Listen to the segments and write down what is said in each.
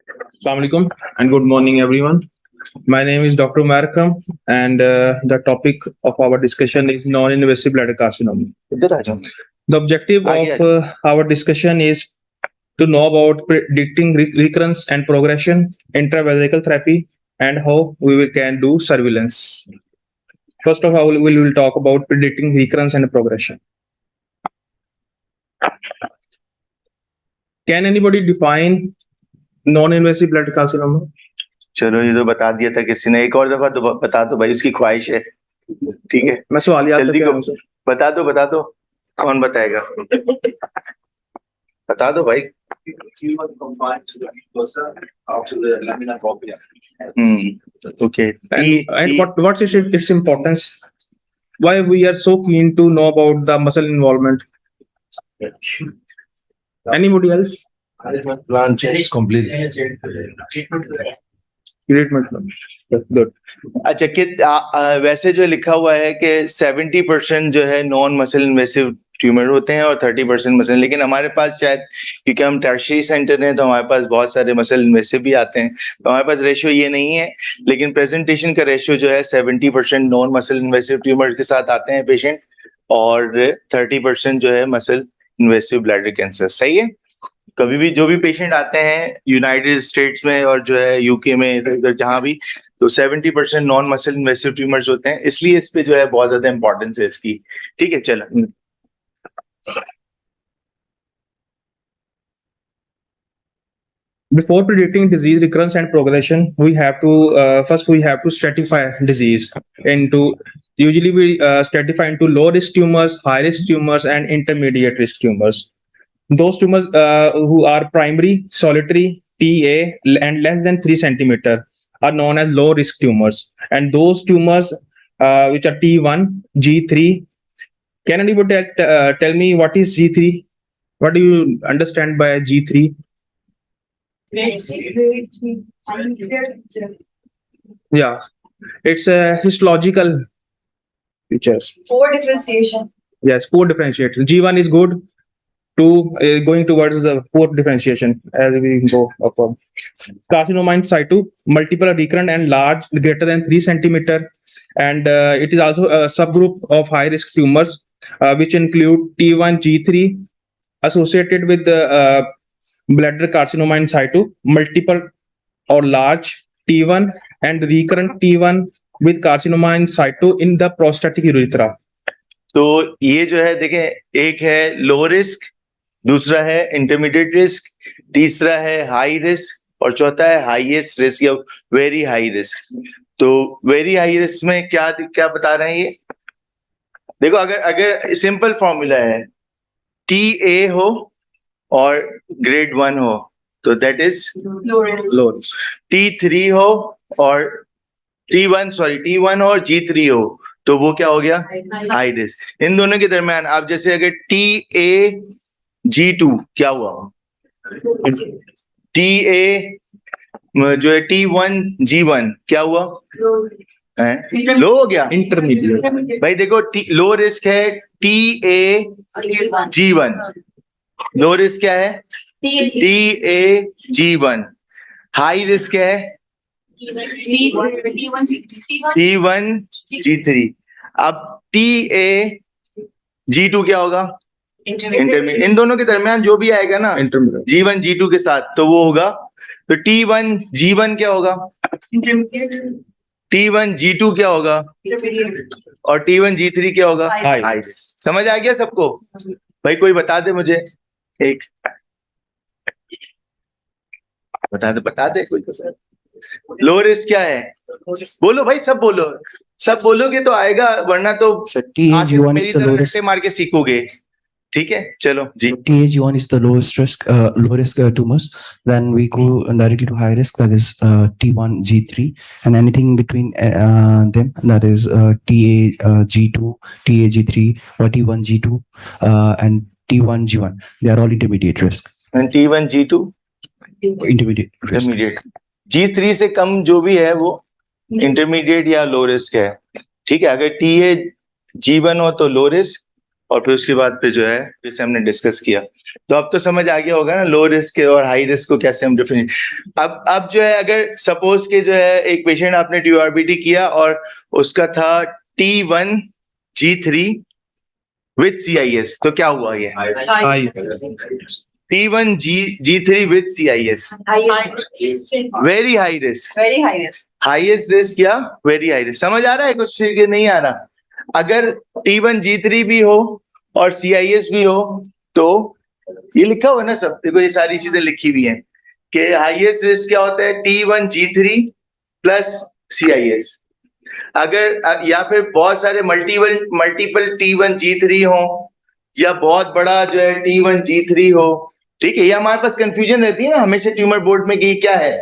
Assalamu alaikum and good morning, everyone. My name is Dr. Markham, and the topic of our discussion is non-invasive bladder carcinoma. इधर आ जाओ The objective आगे of आ जाओ our discussion is to know about predicting recurrence and progression, intravesical therapy, and how can do surveillance. First of all, we will talk about predicting recurrence and progression. Can anybody define non-invasive bladder carcinoma? चलो ये तो बता दिया था किसी ने, एक और दफा तो बता दो भाई, उसकी ख्वाहिश है। ठीक है, मैं सवाल याद जल्दी करके को बता दो, कौन बताएगा? बता दो भाई। Okay. And what is its importance? Why we are so keen to know about the muscle involvement? Anybody else? Plan change completely. Treatment. Good. अच्छा कि वैसे जो लिखा हुआ है कि 70% जो है नॉन मसल इन्वेसिव ट्यूमर होते हैं और 30% मसल, लेकिन हमारे पास शायद क्योंकि हम टर्शियरी सेंटर हैं तो हमारे पास बहुत सारे मसल इन्वेसिव भी आते हैं, तो हमारे पास रेशियो ये नहीं है, लेकिन प्रेजेंटेशन का रेशियो जो है 70% नॉन मसल इन्वेसिव ट्यूमर के साथ आते हैं पेशेंट और 30% जो है मसल इन्वेसिव ब्लैडर कैंसर। सही है। कभी भी जो भी पेशेंट आते हैं यूनाइटेड स्टेट्स में और जो है यूके में इधर जहां भी, तो 70% नॉन मसल इन्वेसिव ट्यूमर्स होते हैं, इसलिए इस पे जो है बहुत ज्यादा इंपॉर्टेंस है इसकी। ठीक है, चलो। Before predicting disease recurrence and progression, we have to first we have to stratify disease into. Usually, we stratify into low risk tumors, high risk tumors, and intermediate risk tumors. Those tumors who are primary, solitary, TA, and less than 3 centimeter are known as low risk tumors. And those tumors which are T1, G3. Can anybody tell me what is G3? What do you understand by G3? Yeah, it's a histological features. Poor differentiation. Yes, poor differentiation. G1 is good. To going towards the poor differentiation as we go upward. Carcinoma in situ, multiple recurrent and large, greater than 3 centimeter, and it is also a subgroup of high risk tumors, which include T1, G3, associated with the bladder carcinoma in situ, multiple or large T1 and recurrent T1 with carcinoma in situ in the prostatic urethra. तो ये जो है देखें, एक है low risk, दूसरा है intermediate risk, तीसरा है हाई रिस्क और चौथा है हाईएस्ट रिस्क या वेरी हाई रिस्क। तो वेरी हाई रिस्क में क्या क्या बता रहे हैं ये देखो, अगर सिंपल फॉर्मूला है TA हो और ग्रेड 1 हो तो दैट इज लो, T3 हो और T1 और G3 हो तो वो क्या हो गया, हाई रिस्क। इन दोनों के दरमियान आप जैसे अगर TA G2 क्या हुआ, TA जो है T1 G1 क्या हुआ, लो हो गया, इंटरमीडिएट। भाई देखो लो रिस्क है TA G1, लो रिस्क क्या है TA G1, हाई रिस्क है T1 G3। अब TA G2 क्या होगा, इंटरमीडिएट। इन दोनों के दरमियान जो भी आएगा ना G1 G2 के साथ तो वो होगा, तो T1 G1 क्या होगा, T1 G2 क्या होगा और T1 G3 क्या होगा, हाई। समझ आ गया सबको? भाई कोई बता दे मुझे, एक बता दे कोई। लो रिस्क क्या है, बोलो भाई, सब बोलोगे तो आएगा, वरना तो मेरी तरह रट्टे मार के सीखोगे। ठीक है, चलो जी। TAG1 is the lowest risk, low risk tumors. Then we go directly to high risk, that is T1, G3, and anything between them, that is TAG2, TAG3, or T1, G2, and T1, G1. They are all intermediate risk. And T1, G2 intermediate risk. G3 से कम जो भी है वो intermediate या low risk है। ठीक है, अगर TA G1 हो तो लो रिस्क और फिर उसके बाद फिर जो है जैसे हमने डिस्कस किया, तो अब तो समझ आ गया होगा ना लो रिस्क और हाई रिस्क को कैसे हम डिफरेंट। अब जो है अगर सपोज के जो है एक पेशेंट आपने ट्यूआरबीटी किया और उसका था T1G3 विद CIS, तो क्या हुआ ये? High. T1G3 with CIS, very high risk, Very high risk. Highest risk या वेरी हाई रिस्क। समझ आ रहा है कुछ कि नहीं आ रहा? अगर T1G3 भी हो और CIS भी हो तो ये लिखा हुआ है ना सब, देखो ये सारी चीजें लिखी हुई हैं कि हाईएस्ट रिस्क क्या होता है, T1G3 प्लस CIS। अगर या फिर बहुत सारे मल्टीपल T1G3 हो या बहुत बड़ा जो है T1G3 हो, ठीक है, ये हमारे पास कंफ्यूजन रहती है ना हमेशा ट्यूमर बोर्ड में कि ये क्या है,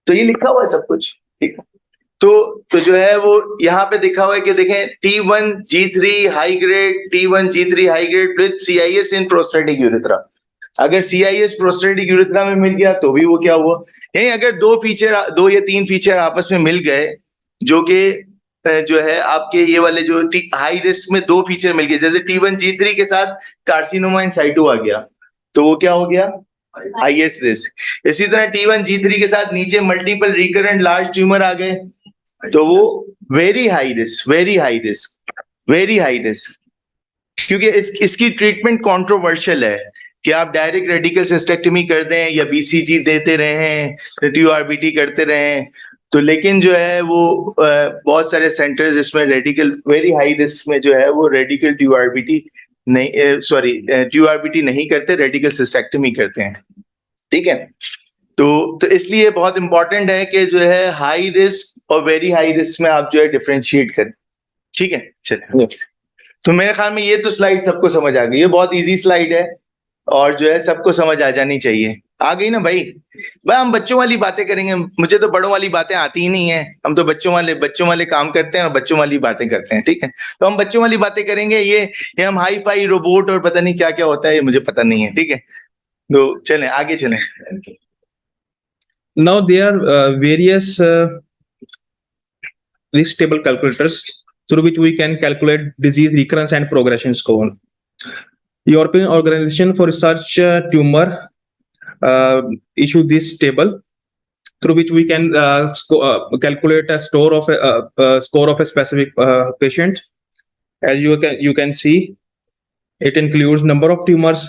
तो ये लिखा हुआ है सब कुछ, ठीक है। तो जो है वो यहाँ पे दिखा हुआ है कि देखें T1G3 high grade, T1G3 high grade with CIS in prostatic urethra. अगर CIS प्रोस्टेटिक यूरेथ्रा में मिल गया तो भी वो क्या हुआ, यही अगर दो या तीन फीचर आपस में मिल गए जो कि जो है आपके ये वाले जो हाई रिस्क में दो फीचर मिल गए, जैसे T1G3 के साथ कार्सिनोमा इन साइटो आ गया तो वो क्या हो गया, हाईएस्ट रिस्क। इसी तरह T1G3 के साथ नीचे मल्टीपल रिकरेंट लार्ज ट्यूमर आ गए तो वो very high risk, very high risk, very high risk. क्योंकि इसकी ट्रीटमेंट कंट्रोवर्शियल है कि आप डायरेक्ट रेडिकल सिस्टेक्टमी कर दें या BCG देते रहें, TURBT करते रहें, तो लेकिन जो है वो बहुत सारे सेंटर्स इसमें रेडिकल वेरी हाई रिस्क में जो है वो रेडिकल TURBT नहीं, सॉरी TURBT नहीं करते, रेडिकल सिस्टेक्टमी करते हैं, ठीक है। तो इसलिए बहुत इंपॉर्टेंट है कि जो है हाई रिस्क और वेरी हाई रिस्क में आप जो है डिफरेंशिएट करें, ठीक है। चलिए, तो मेरे ख्याल में ये तो स्लाइड सबको समझ आ गई, ये बहुत इजी स्लाइड है और जो है सबको समझ आ जानी चाहिए। आ गई ना भाई? हम बच्चों वाली बातें करेंगे, मुझे तो बड़ों वाली बातें आती ही नहीं है, हम तो बच्चों वाले काम करते हैं और बच्चों वाली बातें करते हैं, ठीक है। तो हम बच्चों वाली बातें करेंगे, ये हम हाई फाई रोबोट और पता नहीं क्या क्या होता है ये मुझे पता नहीं है, ठीक है। तो चलें आगे चलें। Now there are various risk table calculators through which we can calculate disease recurrence and progression score. European Organization for Research Tumor issued this table through which we can calculate a score of a specific patient. As you can see, it includes number of tumors,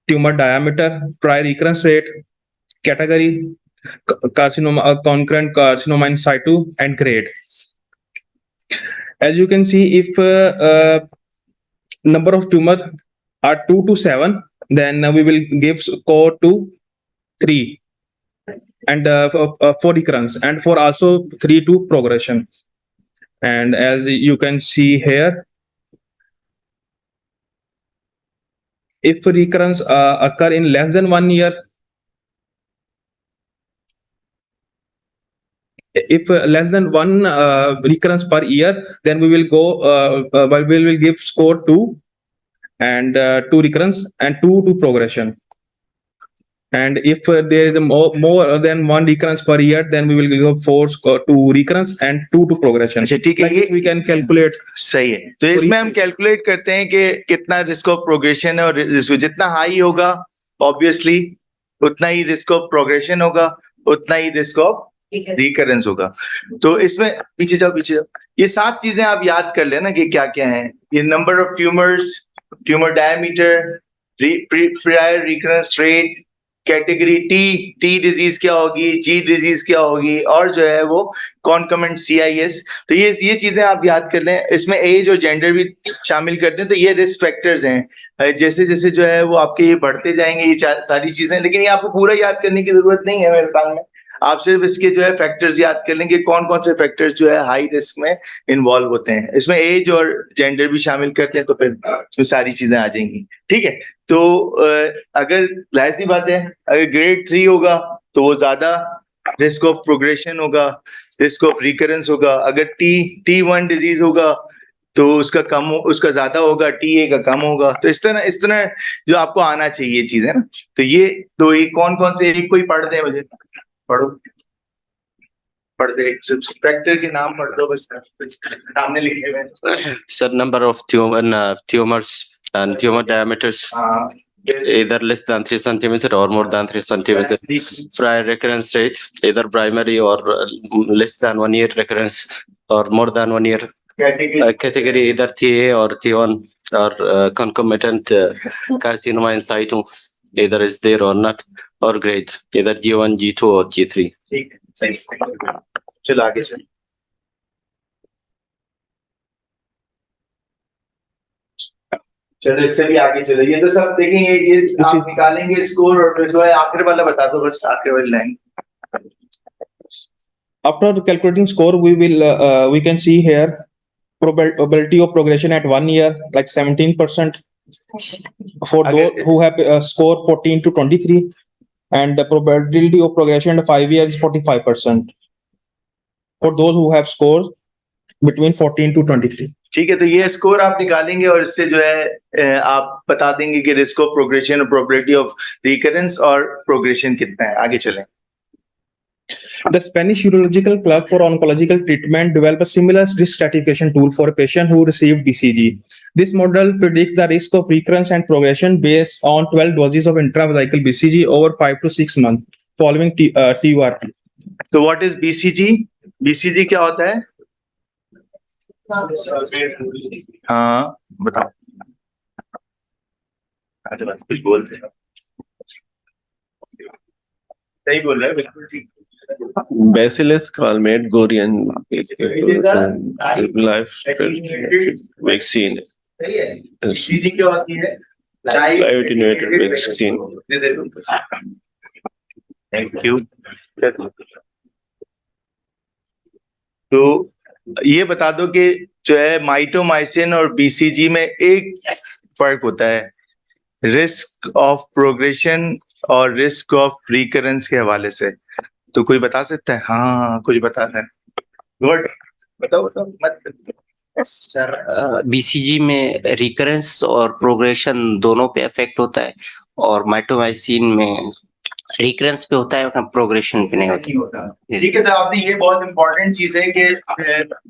tumor diameter, prior recurrence rate, category, carcinoma, concurrent carcinoma in situ, and grade. As you can see, if number of tumor are 2 to 7, then we will give score to 3, and for recurrence, and for also 3 to progression. And as you can see here, if recurrence occur in less than 1 year, if less than one recurrence per year, then we will go we will give score 2, and 2 recurrence and 2 to progression. And if there is more than 1 recurrence per year, then we will give 4 score, 2 recurrence and 2 to progression. अच्छा ठीक है, Like this we can calculate. सही है। तो इसमें हम calculate करते हैं कि कितना रिस्क ऑफ प्रोग्रेशन है, और जितना हाई होगा ऑब्वियसली उतना ही रिस्क ऑफ प्रोग्रेशन होगा, उतना ही रिस्क ऑफ रिकरेंस होगा। तो इसमें पीछे जाओ, ये 7 चीजें आप याद कर लेना कि क्या क्या है। ये number of tumours, tumour diameter, prior recurrence rate, category T disease क्या होगी, जी डिजीज क्या होगी, और जो है वो कॉन्कमेंट CIS। तो ये चीजें आप याद कर लें। इसमें एज और जेंडर भी शामिल करते हैं, तो ये रिस्क फैक्टर्स हैं। जैसे जैसे जो है वो आपके ये बढ़ते जाएंगे ये सारी चीजें, लेकिन ये आपको पूरा याद करने की जरूरत नहीं है मेरे ख्याल में। आप सिर्फ इसके जो है फैक्टर्स याद कर लेंगे, कौन कौन से फैक्टर्स जो है हाई रिस्क में इन्वॉल्व होते हैं। इसमें एज और जेंडर भी शामिल करते हैं, तो फिर इसमें सारी चीजें आ जाएंगी, ठीक है। तो अगर जाहिर सी बात है, अगर ग्रेड 3 होगा तो वो ज्यादा रिस्क ऑफ प्रोग्रेशन होगा, रिस्क ऑफ रिकरेंस होगा। अगर T1 डिजीज होगा तो उसका ज्यादा होगा, TA का कम होगा। तो इस तरह जो आपको आना चाहिए चीज है ना। तो ये कौन कौन से एक कोई पढ़ दे मुझे, पढ़ो। पढ़ दे, फैक्टर के नाम पढ़ दो बस, सामने लिखे हुए हैं। Sir, number of tumors and tumor diameters हाँ, either less than 3 centimeter or more than 3 centimeter. Prior recurrence rate either primary or less than 1 year recurrence or more than 1 year. Category either TA or T1 or concomitant carcinoma in situ either is there or not, or grade either G1, G2 or G3. ठीक है, सही। चलो आगे चलो। चलो इससे भी आगे चलो, ये तो सब देखेंगे, ये आप निकालेंगे स्कोर, और जो है आखिरी वाला बता दो बस, आखिरी वाली line. After calculating score, we can see here probability of progression at 1 year, like 17%. For those who have score 14 to 23, and the probability of progression at 5 years is 45%. For those who have scores between 14 to 23. ठीक है, तो ये score आप निकालेंगे और इससे जो है आप बता देंगे कि रिस्क ऑफ प्रोग्रेशन और प्रोबेबिलिटी ऑफ रिकरेंस और प्रोग्रेशन कितना है। आगे चलें। The Spanish Urological Club for Oncological Treatment developed a similar risk stratification tool for a patient who received BCG. This model predicts the risk of recurrence and progression based on 12 doses of intravesical BCG over 5 to 6 months following TURP. तो what is BCG? BCG क्या होता है? हाँ बताओ। अच्छा कुछ बोल रहे, सही बोल रहे हैं, बिल्कुल ठीक। Bacillus calmette Gorian life vaccine. सही है। बीसीजी क्या होती है? Live attenuated vaccine. Thank you. तो ये बता दो कि जो है माइटोमाइसिन और बीसीजी में एक फर्क होता है, रिस्क ऑफ प्रोग्रेशन और रिस्क ऑफ रिकरेंस के हवाले से। तो कोई बता सकता है? हाँ कुछ बता रहे हैं, गुड, बताओ बताओ मत। सर बीसीजी में रिकरेंस और प्रोग्रेशन दोनों पे इफेक्ट होता है, और माइटोमाइसिन में रिकरेंस पे होता है और प्रोग्रेशन पे नहीं होता। ठीक है, तो आपने ये बहुत इंपॉर्टेंट चीज है कि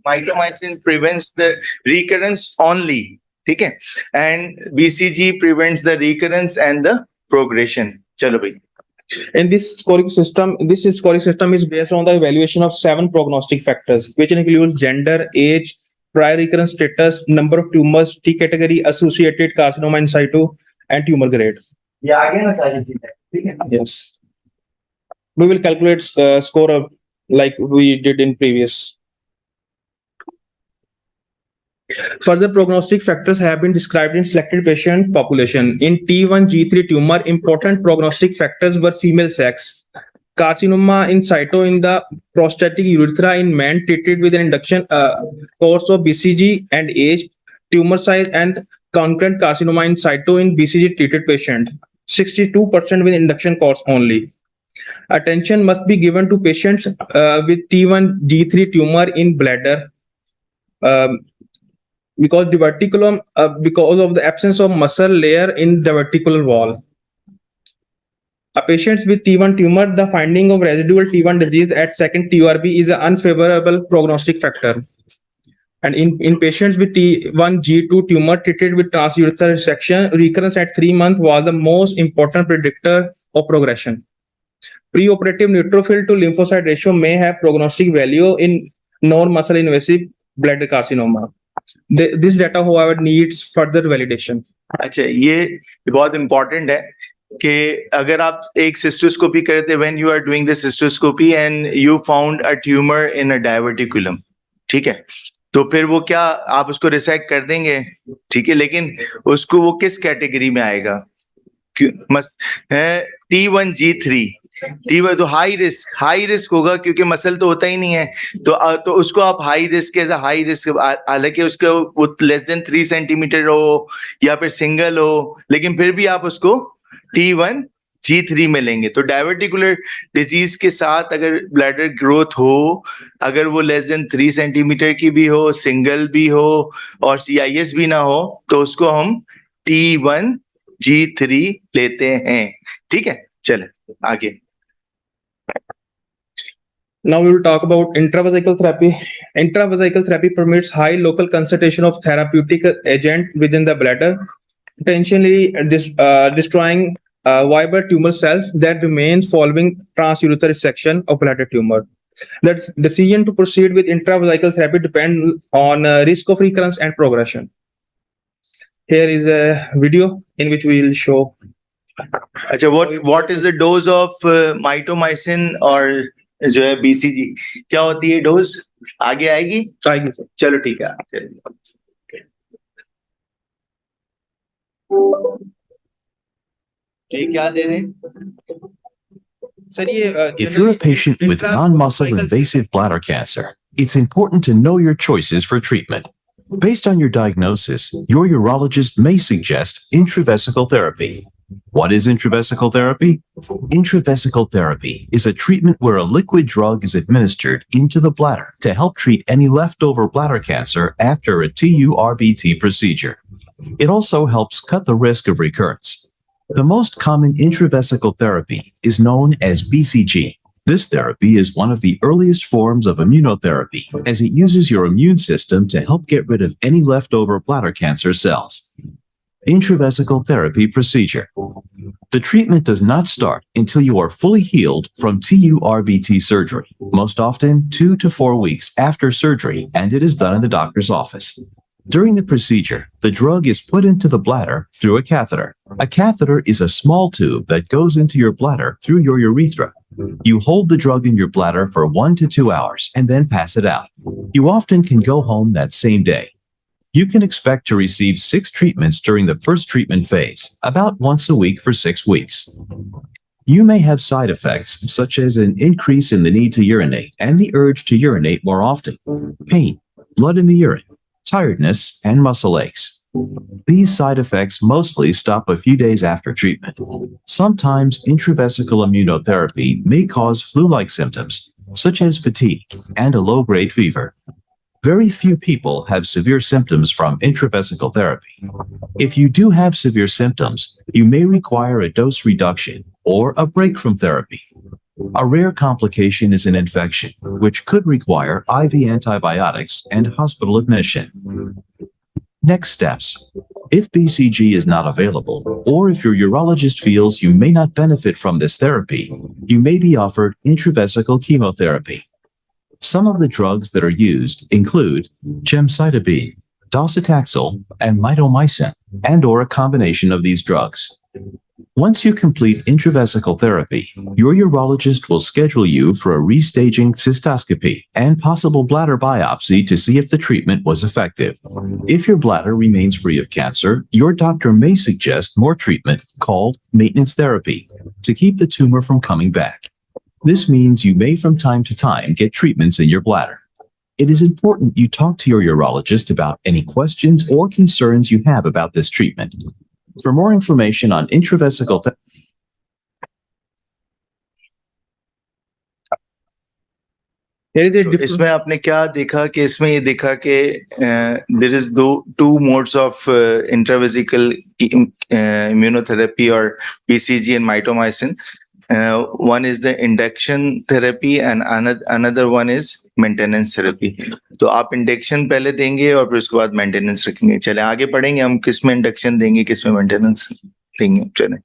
mitomycin prevents the recurrence only, ठीक है, and BCG prevents the recurrence and the progression. चलो भाई। In this scoring system is based on the evaluation of 7 prognostic factors, which include gender, age, prior recurrence status, number of tumors, T category, associated carcinoma in situ, and tumor grade. ये आगे ना सारी चीजें, ठीक है। Yes. We will calculate score of, like we did in previous. Further prognostic factors have been described in selected patient population. In T1 G3 tumor, important prognostic factors were female sex, carcinoma in situ in the prostatic urethra in men treated with an induction course of BCG, and age, tumor size, and concurrent carcinoma in situ in BCG treated patient. 62% with induction course only. Attention must be given to patients with T1 G3 tumor in bladder. Because diverticulum, because of the absence of muscle layer in diverticular wall. A patient with T1 tumor, the finding of residual T1 disease at second TURB is an unfavorable prognostic factor. And in patients with T1 G2 tumor treated with transurethral resection, recurrence at 3 months was the most important predictor of progression. Preoperative neutrophil to lymphocyte ratio may have prognostic value in non-muscle invasive bladder carcinoma. This data, however, needs further validation. अच्छा, ये बहुत important है कि अगर आप एक cystoscopy करते, when you are doing the cystoscopy and you found a tumour in a diverticulum, ठीक है, तो फिर वो क्या आप उसको रिसेक्ट कर देंगे, ठीक है, लेकिन उसको वो किस कैटेगरी में आएगा? T1G3 T1 तो हाई रिस्क होगा, क्योंकि मसल तो होता ही नहीं है, तो उसको आप high risk as high risk, हालांकि उसको वो लेस देन 3 सेंटीमीटर हो या फिर सिंगल हो, लेकिन फिर भी आप उसको T1G3 में लेंगे। तो डायवर्टिकुलर डिजीज के साथ अगर ब्लैडर ग्रोथ हो, अगर वो लेस देन 3 सेंटीमीटर की भी हो, सिंगल भी हो और CIS भी ना हो, तो उसको हम T1G3 लेते हैं, ठीक है। चले आगे। Now we will talk about intravesical therapy. Intravesical therapy permits high local concentration of therapeutic agent within the bladder, potentially destroying viable tumor cells that remains following transurethral resection of bladder tumor. The decision to proceed with intravesical therapy depends on risk of recurrence and progression. Here is a video in which we will show. अच्छा, what is the dose of mitomycin और जो है BCG, क्या होती है dose? आगे आएगी? आएगी सर। चलो ठीक है, चलिए। ये क्या दे रहे हैं? सर ये If you're a patient with non-muscle invasive bladder cancer, it's important to know your choices for treatment. Based on your diagnosis, your urologist may suggest intravesical therapy. What is intravesical therapy? Intravesical therapy is a treatment where a liquid drug is administered into the bladder to help treat any leftover bladder cancer after a TURBT procedure. It also helps cut the risk of recurrence. The most common intravesical therapy is known as BCG. This therapy is one of the earliest forms of immunotherapy, as it uses your immune system to help get rid of any leftover bladder cancer cells. Intravesical therapy procedure. The treatment does not start until you are fully healed from TURBT surgery, most often 2 to 4 weeks after surgery, and it is done in the doctor's office. During the procedure, the drug is put into the bladder through a catheter. A catheter is a small tube that goes into your bladder through your urethra. You hold the drug in your bladder for 1 to 2 hours and then pass it out. You often can go home that same day. You can expect to receive 6 treatments during the first treatment phase, about once a week for 6 weeks. You may have side effects such as an increase in the need to urinate and the urge to urinate more often, pain, blood in the urine, tiredness, and muscle aches. These side effects mostly stop a few days after treatment. Sometimes intravesical immunotherapy may cause flu-like symptoms, such as fatigue and a low-grade fever. Very few people have severe symptoms from intravesical therapy. If you do have severe symptoms, you may require a dose reduction or a break from therapy. A rare complication is an infection, which could require IV antibiotics and hospital admission. Next steps. If BCG is not available, or if your urologist feels you may not benefit from this therapy, you may be offered intravesical chemotherapy. Some of the drugs that are used include gemcitabine, docetaxel, and mitomycin, and/or a combination of these drugs. Once you complete intravesical therapy, your urologist will schedule you for a restaging cystoscopy and possible bladder biopsy to see if the treatment was effective. If your bladder remains free of cancer, your doctor may suggest more treatment called maintenance therapy to keep the tumor from coming back. This means you may from time to time get treatments in your bladder. It is important you talk to your urologist about any questions or concerns you have about this treatment. For more information on intravesical इसमें आपने क्या देखा कि इसमें ये देखा कि there is two modes of intravesical immunotherapy or BCG and mitomycin. One is the induction therapy and another one is maintenance therapy. तो आप इंडक्शन पहले देंगे और फिर उसके बाद मेंटेनेंस रखेंगे. चले आगे पढ़ेंगे हम किस में इंडक्शन देंगे, किस में मेंटेनेंस देंगे. चले.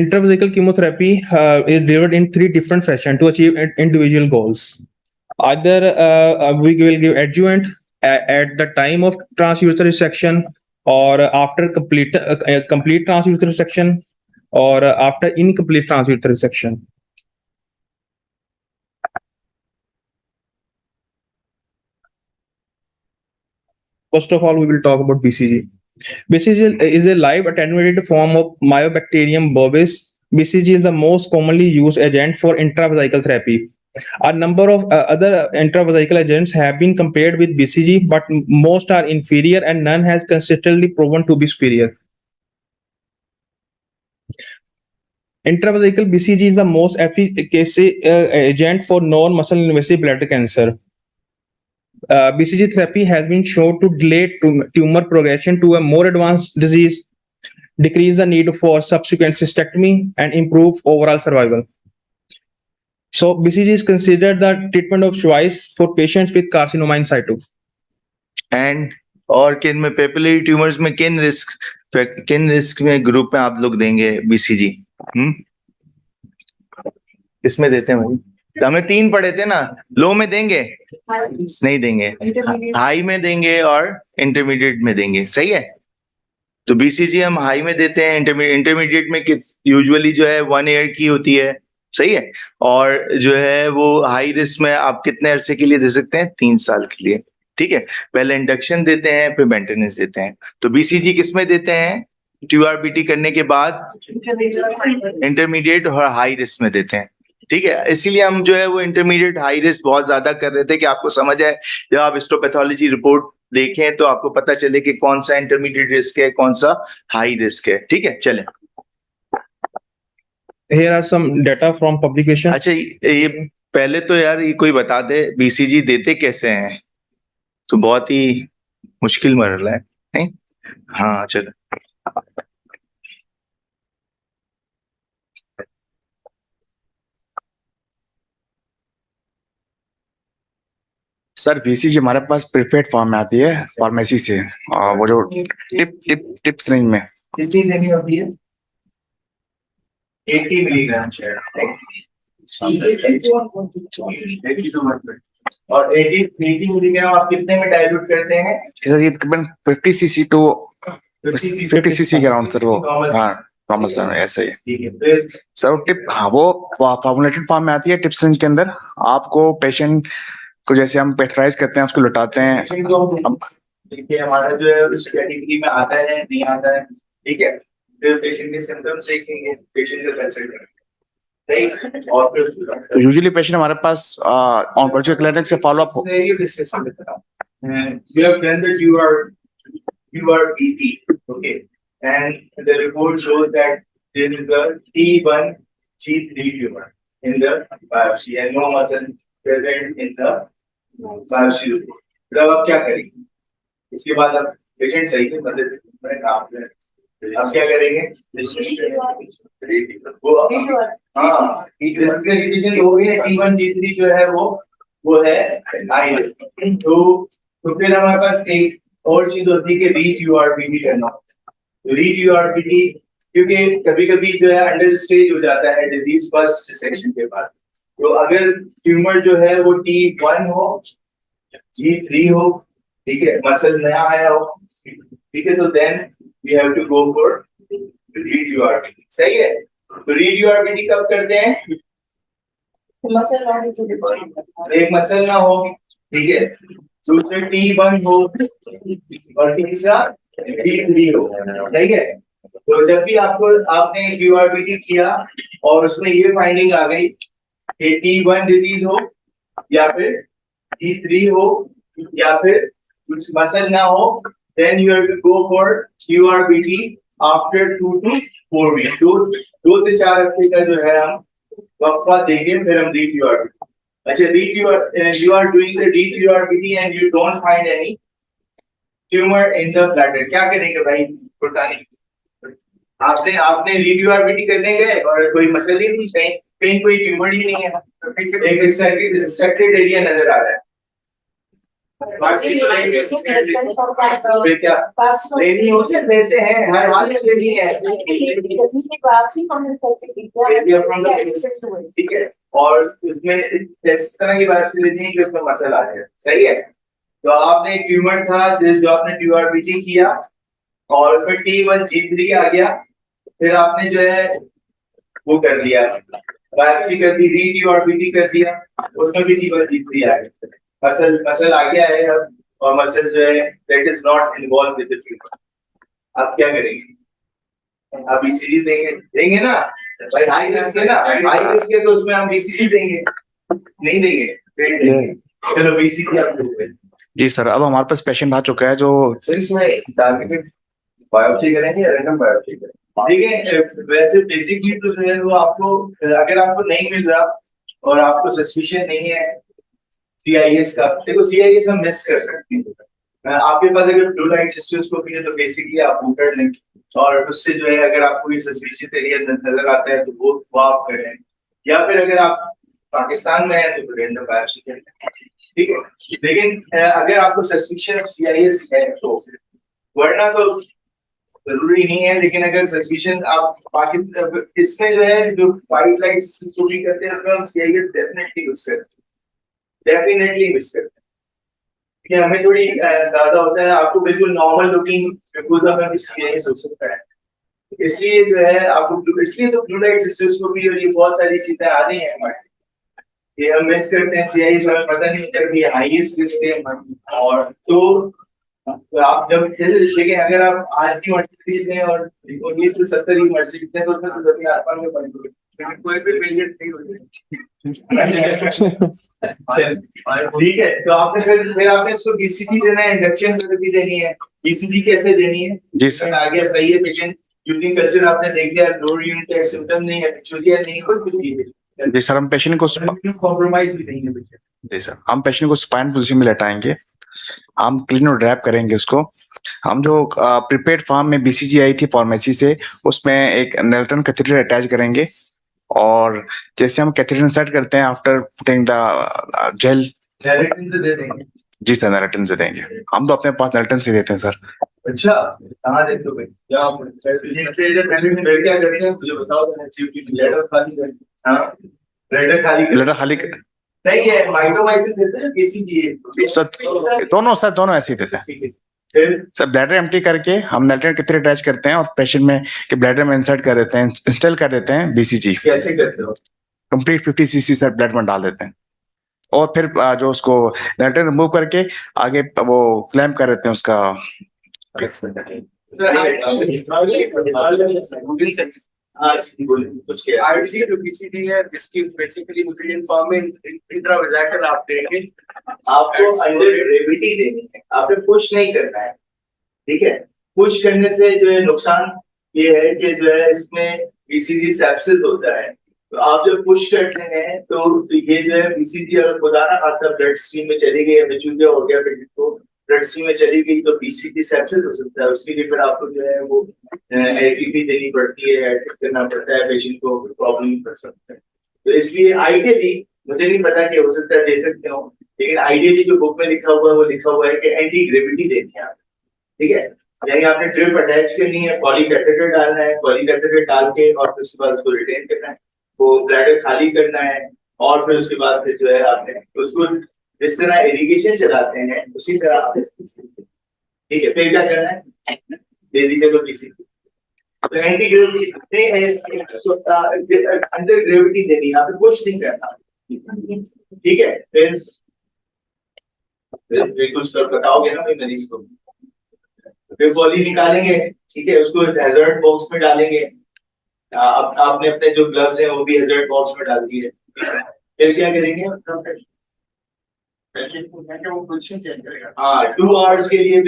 Intravesical chemotherapy is delivered in 3 different fashions to achieve individual goals. Either we will give adjuvant at the time of transurethral resection, or after complete transurethral resection, or after incomplete transurethral resection. First of all, we will talk about BCG. BCG is a live attenuated form of Mycobacterium bovis. BCG is the most commonly used agent for intravesical therapy. A number of other intravesical agents have been compared with BCG, but most are inferior and none has consistently proven to be superior. Intravesical BCG is the most efficacious agent for non-muscle invasive bladder cancer. BCG therapy has been shown to delay tumor progression to a more advanced disease, decrease the need for subsequent cystectomy, and improve overall survival. So BCG is considered the treatment of choice for patients with carcinoma in situ. And और किन में papillary tumours में किन risk में group में आप लोग देंगे बीसीजी? किसमें देते हैं भाई? तो हमने 3 पढ़े थे ना, लो में देंगे नहीं देंगे, हाई में देंगे और इंटरमीडिएट में देंगे, सही है? तो बीसीजी हम हाई में देते हैं, इंटरमीडिएट में यूजुअली जो है 1 ईयर की होती है, सही है? और जो है वो हाई रिस्क में आप कितने अरसे के लिए दे सकते हैं? 3 साल के लिए, ठीक है? पहले इंडक्शन देते हैं, फिर मेंटेनेंस देते हैं। तो बीसीजी किस में देते हैं? ट्यूआरबीटी करने के बाद इंटरमीडिएट और हाई रिस्क में देते हैं, ठीक है? इसीलिए हम जो है वो इंटरमीडिएट हाई रिस्क बहुत ज्यादा कर रहे थे कि आपको समझ आए, जब आप हिस्टोपैथोलॉजी रिपोर्ट देखें तो आपको पता चले कि कौन सा इंटरमीडिएट रिस्क है, कौन सा हाई रिस्क है, ठीक है? चलें। Here are some data from publication. अच्छा, ये पहले तो यार ये कोई बता दे बीसीजी देते कैसे हैं? तो बहुत ही मुश्किल मरला है, नहीं? हाँ चलो। सर बीसीजी हमारे पास प्रीपेड फॉर्म में आती है फार्मेसी से, वो जो टिप्स रेंज में कितनी देनी होती है? 80 मिलीग्राम शायद, और 80 मिलीग्राम आप कितने में डाइल्यूट करते हैं? सर ये तकरीबन 50 सीसी टू 50 सीसी के अराउंड सर वो, हाँ थॉमस ऐसे ही। ठीक है, फिर सर टिप, हाँ वो फॉर्मुलेटेड फॉर्म में आती है टिप्स रेंज के अंदर। आपको पेशेंट को जैसे हम पेथराइज करते हैं उसको लुटाते हैं, देखिए हमारा जो है उस कैटेगरी में आता है नहीं आता है, ठीक है? फिर पेशेंट के सिम्टम्स देखेंगे, पेशेंट का कंसल्ट करेंगे, और फिर तो यूजुअली पेशेंट हमारे पास ऑन्कोलॉजी क्लिनिक से follow up you have done the TURBT, okay, and the report shows that there is a T1 G3 tumor in the biopsy and no muscle present in the biopsy report. तब आप क्या करेंगे? इसके बाद आप patient सही है, मतलब आप क्या करेंगे? हाँ, रिविजन हो गई। T1 G3 जो है वो है हाई रिस्क। तो फिर हमारे पास एक और चीज होती है कि री-TURBT करना। री-TURBT क्योंकि कभी-कभी जो है अंडर स्टेज हो जाता है डिजीज फर्स्ट सेक्शन के बाद। तो अगर ट्यूमर जो है वो T1 हो, G3 हो, ठीक है, मसल नया आया हो, ठीक है, तो then we have to go for री-TURBT, सही है? तो री-TURBT कब करते हैं? एक मसल ना हो, ठीक है, दूसरे T1 हो और तीसरा T3 हो, ठीक है? तो जब भी आपने TURBT किया और उसमें ये फाइंडिंग आ गई कि T1 डिजीज हो या फिर T3 हो या फिर कुछ मसल ना हो, then you have to go for TURBT after 2 to 4 weeks. 2 से 4 हफ्ते का जो है हम वक्फा देंगे, फिर हम री-TURBT। अच्छा, you are doing the री-TURBT and you don't find any tumor in the bladder, क्या करेंगे भाई? आपने री-TURBT करने गए और कोई मसल ही नहीं, कहीं कोई ट्यूमर ही नहीं है, एक एक्सेप्टेड एरिया नजर आ रहा है। फिर क्या लेनी होती है? देते हैं, हर हाल में लेनी है, ठीक है? और उसमें इस तरह की बायोप्सी लेनी है कि उसमें मसल आ जाए, सही है? तो आपने एक ट्यूमर था जो आपने TURBT किया और उसमें T1 G3 आ गया, फिर आपने जो है वो कर दिया, बायोप्सी कर दी, री-TURBT कर दिया, उसमें भी T1 G3 आ गया, मसल आ गया है अब, और मसल जो है that is not involve with the tumour. आप क्या करेंगे? आप बीसीजी देंगे ना भाई? हाई रिस्क है ना, हाई रिस्क है तो उसमें हम बीसीजी देंगे, नहीं देंगे? चलो बीसीजी आप दोगे। जी सर, अब हमारे पास पेशेंट आ चुका है जो सर इसमें टारगेटेड बायोप्सी करेंगे या रैंडम बायोप्सी करेंगे? देखिए वैसे बेसिकली तो जो है वो आपको, अगर आपको नहीं मिल रहा और आपको सस्पिशन नहीं है CIS का, देखो CIS हम मिस कर सकते हैं। आपके पास अगर ब्लू लाइट सिस्टोस्कोपी है तो बेसिकली आप वो कर लें, और उससे जो है अगर आपको ये सस्पिशियस एरिया नजर आता है तो वो आप करें, या फिर अगर आप पाकिस्तान में है तो रेंडम बायोप्सी करते हैं, ठीक है। लेकिन अगर आपको सस्पिशन ऑफ सीआईएस है तो, वरना तो जरूरी नहीं है। लेकिन अगर सस्पिशन आप पाकिस्तान इसमें जो है जो वाइट लाइट्स भी करते हैं उसमें हम सीआईएस डेफिनेटली मिस करते हैं, डेफिनेटली मिस करते हैं। कि हमें थोड़ी अंदाजा होता है, आपको बिल्कुल नॉर्मल लुकिंग गुदा में भी सीआईएस हो सकता है। इसलिए जो है आपको, इसलिए तो ब्लू लाइट सिस्टोस्कोपी और ये बहुत सारी चीजें आ रही हैं हमारे, ये हम मिस करते हैं सीआईएस में, पता नहीं होता कि हाईएस्ट रिस्क है हमारी। और तो आप जब देखिए, अगर आप आज की मर्सिडीज लें और 1970 की मर्सिडीज लें तो उसमें तो जमीन आसमान में फर्क होगा, कोई भी वेरिएंट नहीं होती। ठीक है, तो आपने फिर आपने इसको बीसीटी देना है, इंडक्शन थेरेपी देनी है। बीसीटी कैसे देनी है? जी सर। आ गया, सही है। पेशेंट यूरिन कल्चर आपने देख लिया, लो यूरिन सिम्टम नहीं है, चुरिया नहीं है, कुछ भी नहीं है। जी सर, हम पेशेंट को कॉम्प्रोमाइज भी नहीं है पेशेंट। जी सर, हम पेशेंट को स्पाइन पोजीशन में लेटाएंगे, हम क्लीन और ड्रैप करेंगे उसको। हम जो प्रीपेड फॉर्म में बीसीजी आई थी फार्मेसी से, उसमें एक नेल्टन कैथेटर अटैच करेंगे। और जैसे हम कैथेटर इंसर्ट करते हैं आफ्टर पुटिंग द जेल, नैरेटिन से दे देंगे। जी सर, नेल्टन से देंगे। हम तो अपने पास नेल्टन से देते हैं सर। अच्छा, कहाँ देते हो भाई? क्या क्या करते हैं मुझे बताओ। ब्लैडर खाली करते हैं। हाँ, ब्लैडर खाली करते ब्लैडर खाली हैं। नहीं है, माइटोमाइसिन देते हैं, बीसीजी सर, दोनों ऐसे ही देते हैं। ठीक है। फिर सर ब्लैडर एम्प्टी करके हम नेल्टन कैथेटर अटैच करते हैं और पेशेंट में के ब्लैडर में इंसर्ट कर देते हैं, इंस्टॉल कर देते हैं बीसीजी। कैसे करते हो? कंप्लीट 50 सीसी सर ब्लड में डाल देते हैं और फिर जो उसको नेल्टन रिमूव करके आगे वो क्लैम्प कर देते हैं उसका। कुछ आईडी जो बीसीजी है, इसकी बेसिकली न्यूट्रिएंट फॉर्म में इंट्रावेजाइनल आप देंगे। आपको अंडर ग्रेविटी देनी है, आपने पुश नहीं करना है, ठीक है। पुश करने से जो है नुकसान ये है कि जो है इसमें बीसीजी सेप्सिस होता है। तो आप जब पुश करते हैं तो ये जो है बीसीजी अगर खुदा ना खासा ब्लड स्ट्रीम में चली गई, मेचूरिया हो गया पेशेंट को, ब्लड स्ट्रीम में चली गई तो बीसीजी सेप्सिस हो सकता है। उसके लिए फिर आपको जो है वो एटीपी देनी पड़ती है, एडमिट करना पड़ता है पेशेंट को, प्रॉब्लम कर सकता है। तो इसलिए आइडियली, मुझे नहीं पता कि हो सकता है दे सकते हो, लेकिन आइडियली जो बुक में लिखा हुआ है वो लिखा हुआ है कि एंटी ग्रेविटी देनी है, ठीक है। यानी आपने ड्रिप अटैच करनी है, पॉलीकैथेटर डालना है, पॉलीकैथेटर डाल के और फिर उसके बाद उसको रिटेन करना है, वो ब्लैडर खाली करना है। और फिर उसके बाद फिर जो है आपने उसको जिस तरह इरिगेशन चलाते हैं उसी तरह आप, ठीक है। फिर क्या करना है? दे दीजिए तो किसी तो एंटी ग्रेविटी अंडर ग्रेविटी देनी है, आपको पुश नहीं करना, ठीक है। फिर कुछ बताओगे ना भाई मरीज को। फिर पॉली निकालेंगे, ठीक है, उसको हैजर्ड बॉक्स में डालेंगे। आपने अपने जो ग्लव्स हैं वो भी हैजर्ड बॉक्स में डाल दिए। फिर क्या करेंगे? हाँ, 2 आवर्स के लिए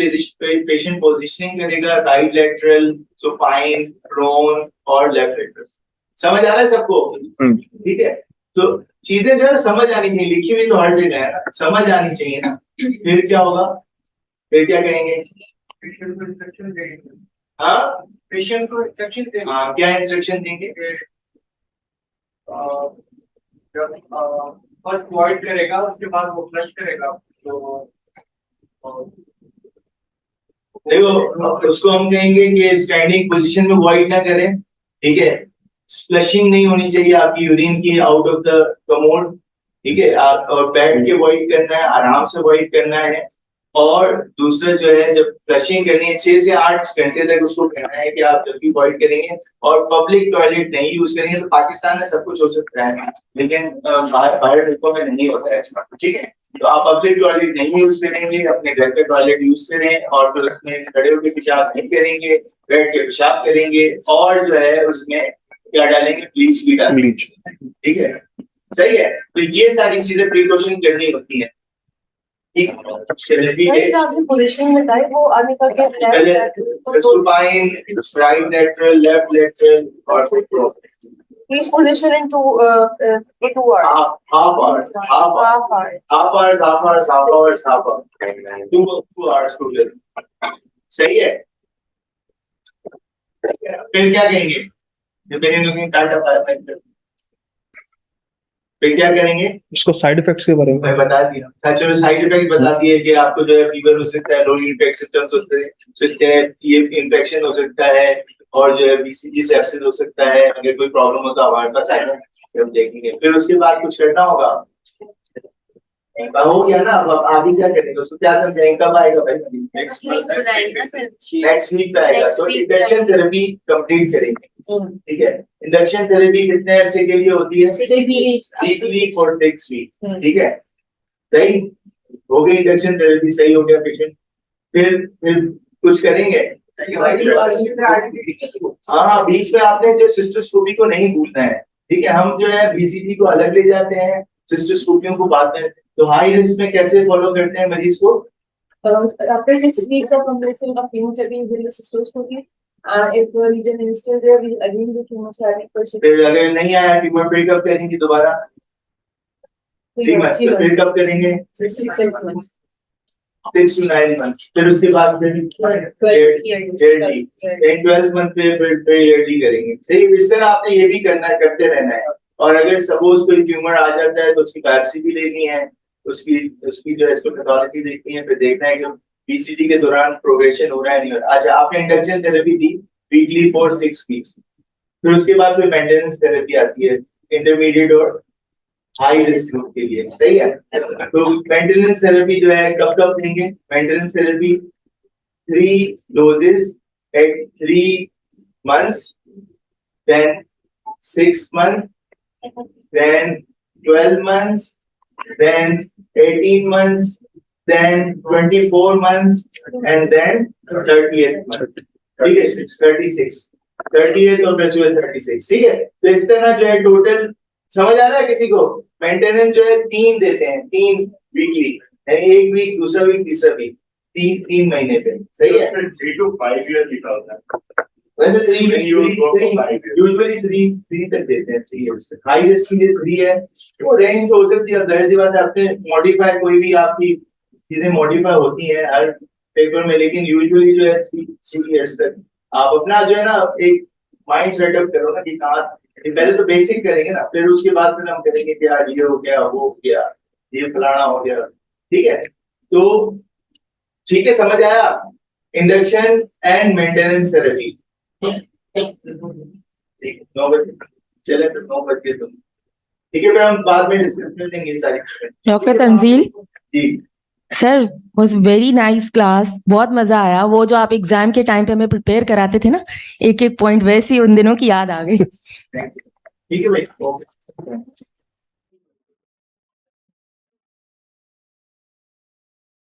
पेशेंट पोजिशनिंग करेगा, राइट लेटरल, सुपाइन, प्रोन और लेफ्ट लेटरल। समझ आ रहा है सबको? ठीक है। तो चीजें जो है समझ आनी चाहिए, लिखी हुई तो हर जगह है ना, समझ आनी चाहिए ना। फिर क्या होगा? फिर क्या कहेंगे? पेशेंट को इंस्ट्रक्शन देंगे। हाँ, पेशेंट को इंस्ट्रक्शन देंगे। हाँ, क्या इंस्ट्रक्शन देंगे? जब फर्स्ट वॉइड करेगा उसके बाद वो फ्लश करेगा, तो देखो उसको हम कहेंगे कि स्टैंडिंग पोजीशन में वॉइड ना करें, ठीक है। स्प्लशिंग नहीं होनी चाहिए आपकी यूरिन की आउट ऑफ द कमोड, ठीक है। आप और बैठ के वॉइड करना है, आराम से वॉइड करना है। और दूसरा जो है, जब फ्लशिंग करनी है 6 से 8 घंटे तक उसको कहना है कि आप जब भी वॉइड करेंगे और पब्लिक टॉयलेट नहीं यूज करेंगे। तो पाकिस्तान में सब कुछ हो सकता है, लेकिन बाहर मुल्कों में नहीं होता है, ठीक है। तो आप पब्लिक टॉयलेट नहीं यूज करेंगे, अपने घर के टॉयलेट यूज करें और फिर उसमें खड़े होकर पेशाब नहीं करेंगे, बैठ के पेशाब करेंगे। और जो है उसमें क्या डालेंगे? ब्लीच भी डालेंगे, ठीक है। सही है। तो ये सारी चीजें प्रिकॉशन करनी होती है, ठीक है। आपने पोजीशनिंग बताई वो आगे का क्या है? Supine, right lateral, left lateral और prone. Each position in 2 hours. Half hours. 2 hours total. सही है। फिर क्या कहेंगे? The patient looking tired of firefighter. फिर क्या करेंगे? इसको साइड इफेक्ट्स के बारे में मैं बता दिया। अच्छा, चलो साइड इफेक्ट बता दिए कि आपको जो है फीवर हो सकता है, लोरी इन्फेक्ट सिम्टम्स सकते हैं, ये इन्फेक्शन हो सकता है और जो है बीसीजी सेप्सिस हो सकता है। अगर कोई प्रॉब्लम हो तो हमारे पास आएगा, हम देखेंगे। फिर उसके बाद कुछ करना होगा, हो गया ना। अब आगे क्या करेंगे, उसको क्या समझाएंगे, कब आएगा भाई? नेक्स्ट वीक पे आएगा। तो इंडक्शन थेरेपी कंप्लीट करेंगे, ठीक है। इंडक्शन थेरेपी कितने अरसे के लिए होती है? 6 वीक और 6 वीक, ठीक है। सही हो गई इंडक्शन थेरेपी, सही हो गया पेशेंट। फिर कुछ करेंगे। हाँ, बीच में आपने जो सिस्टोस्कोपी को नहीं भूलना है, ठीक है। हम जो है बीसीजी को अलग ले जाते हैं, सिस्टोस्कोपियों को बाद में। तो हाई रिस्क में कैसे फॉलो करते हैं मरीज को? After 6 weeks of completion of chemotherapy with cystoscopy, if the region is still there, we again do chemotherapy for 6 फिर अगर नहीं आया ट्यूमर, फिर कब करेंगे दोबारा? 3 months। तो फिर कब करेंगे? 6 months। 6 to 9 months। फिर उसके बाद फिर 12 month पे फिर ईयरली करेंगे। सही, इस तरह आपने ये भी करते रहना है। और अगर सपोज कोई ट्यूमर आ जाता है तो उसकी बायोप्सी भी लेनी है, उसकी जो हिस्टोपैथोलॉजी देखनी है, फिर देखना है कि बीसीजी के दौरान प्रोग्रेशन हो रहा है नहीं हो रहा। अच्छा, आपने induction therapy the weekly for 6 weeks. फिर उसके बाद कोई मेंटेनेंस थेरेपी आती है इंटरमीडिएट और हाई रिस्क ग्रुप के लिए, सही है। तो मेंटेनेंस थेरेपी जो है कब कब देंगे? Maintenance therapy 3 doses at 3 months, then 6 months, then 12 months, then 18 months, then 24 months, and then 30th month, ठीक है। 36, 30th और 36, ठीक है। तो इस तरह जो है टोटल, समझ आ रहा है किसी को? मेंटेनेंस जो है 3 देते हैं, 3 वीकली, एक वीक, दूसरा वीक, तीसरा वीक, 3 महीने पे, सही है। 3 to 5 years लिखा होता है। वैसे 3 यूजुअली 3 तक देते हैं, 3 years तक। हाई रिस्क के लिए 3 है, वो रेंज तो हो सकती है। जाहिर सी बात है, आपने मॉडिफाई, कोई भी आपकी चीजें मॉडिफाई होती हैं हर पेपर में, लेकिन यूजुअली जो है 3 years तक। आप अपना जो है ना एक माइंड सेटअप करो ना कि कहाँ, पहले तो बेसिक करेंगे ना, फिर उसके बाद फिर हम करेंगे कि यार ये हो गया, वो हो गया, ये फलाना हो गया, ठीक है। तो ठीक है, समझ आया? इंडक्शन एंड मेंटेनेंस थेरेपी, ठीक है। 9 बजे चले, फिर 9 बजे तुम, ठीक है। फिर हम बाद में डिस्कस कर लेंगे ये सारी चीजें। Doctor Tanzeel ji sir, was very nice class, बहुत मजा आया। वो जो आप एग्जाम के टाइम पे हमें प्रिपेयर कराते थे ना, एक एक पॉइंट, वैसे ही उन दिनों की याद आ गई। ठीक है भाई, ओके।